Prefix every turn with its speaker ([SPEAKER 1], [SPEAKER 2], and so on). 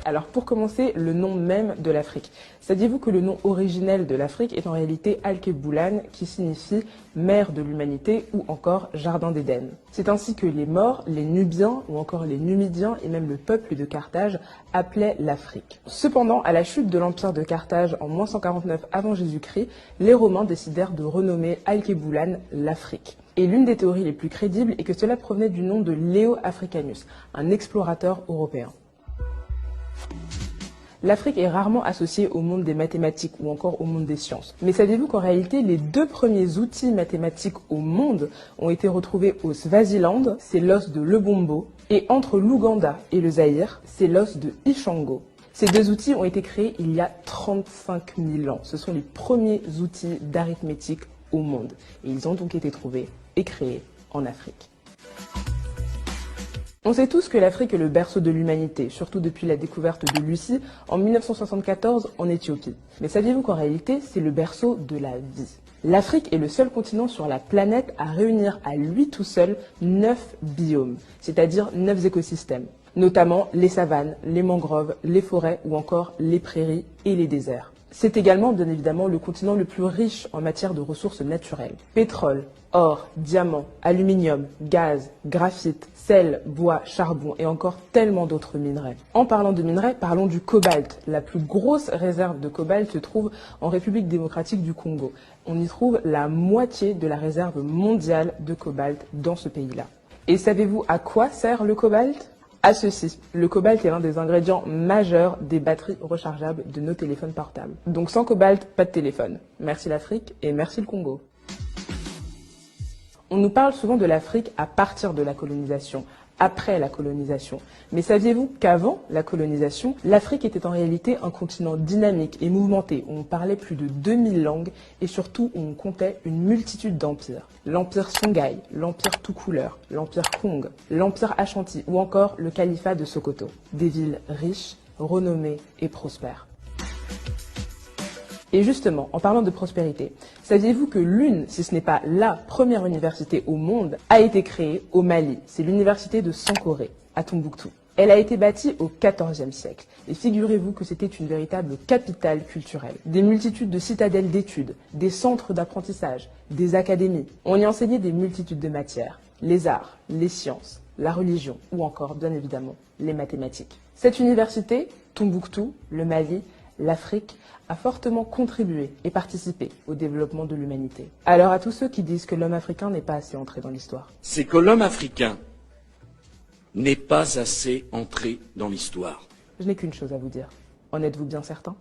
[SPEAKER 1] Alors pour commencer, le nom même de l'Afrique. Saviez-vous que le nom originel de l'Afrique est en réalité Al-Keboulan, qui signifie mère de l'humanité ou encore jardin d'Éden. C'est ainsi que les Maures, les Nubiens ou encore les Numidiens et même le peuple de Carthage appelaient l'Afrique. Cependant, à la chute de l'empire de Carthage en -149 avant Jésus-Christ, les Romains décidèrent de renommer Al-Keboulan l'Afrique. Et l'une des théories les plus crédibles est que cela provenait du nom de Leo Africanus, un explorateur européen. L'Afrique est rarement associée au monde des mathématiques ou encore au monde des sciences. Mais saviez-vous qu'en réalité, les deux premiers outils mathématiques au monde ont été retrouvés au Swaziland, c'est l'os de Lebombo, et entre l'Ouganda et le Zaïre, c'est l'os de Ishango. Ces deux outils ont été créés il y a 35 000 ans. Ce sont les premiers outils d'arithmétique au monde. Et ils ont donc été trouvés et créés en Afrique. On sait tous que l'Afrique est le berceau de l'humanité, surtout depuis la découverte de Lucie en 1974 en Éthiopie. Mais saviez-vous qu'en réalité, c'est le berceau de la vie? L'Afrique est le seul continent sur la planète à réunir à lui tout seul 9 biomes, c'est-à-dire 9 écosystèmes, notamment les savanes, les mangroves, les forêts ou encore les prairies et les déserts. C'est également, bien évidemment, le continent le plus riche en matière de ressources naturelles. Pétrole, or, diamant, aluminium, gaz, graphite, sel, bois, charbon et encore tellement d'autres minerais. En parlant de minerais, parlons du cobalt. La plus grosse réserve de cobalt se trouve en République démocratique du Congo. On y trouve la moitié de la réserve mondiale de cobalt dans ce pays-là. Et savez-vous à quoi sert le cobalt ? À ceci, le cobalt est l'un des ingrédients majeurs des batteries rechargeables de nos téléphones portables. Donc sans cobalt, pas de téléphone. Merci l'Afrique et merci le Congo. On nous parle souvent de l'Afrique à partir de la colonisation, après la colonisation. Mais saviez-vous qu'avant la colonisation, l'Afrique était en réalité un continent dynamique et mouvementé, où on parlait plus de 2000 langues et surtout où on comptait une multitude d'empires. L'empire Songhai, l'empire Toucouleur, l'empire Kong, l'empire Ashanti ou encore le califat de Sokoto. Des villes riches, renommées et prospères. Et justement, en parlant de prospérité, saviez-vous que l'une, si ce n'est pas la première université au monde, a été créée au Mali? C'est l'université de Sankoré, à Tombouctou. Elle a été bâtie au XIVe siècle. Et figurez-vous que c'était une véritable capitale culturelle. Des multitudes de citadelles d'études, des centres d'apprentissage, des académies. On y enseignait des multitudes de matières. Les arts, les sciences, la religion ou encore, bien évidemment, les mathématiques. Cette université, Tombouctou, le Mali, l'Afrique a fortement contribué et participé au développement de l'humanité. Alors à tous ceux qui disent que l'homme africain n'est pas assez entré dans l'histoire.
[SPEAKER 2] C'est que l'homme africain n'est pas assez entré dans l'histoire.
[SPEAKER 1] Je n'ai qu'une chose à vous dire. En êtes-vous bien certain ?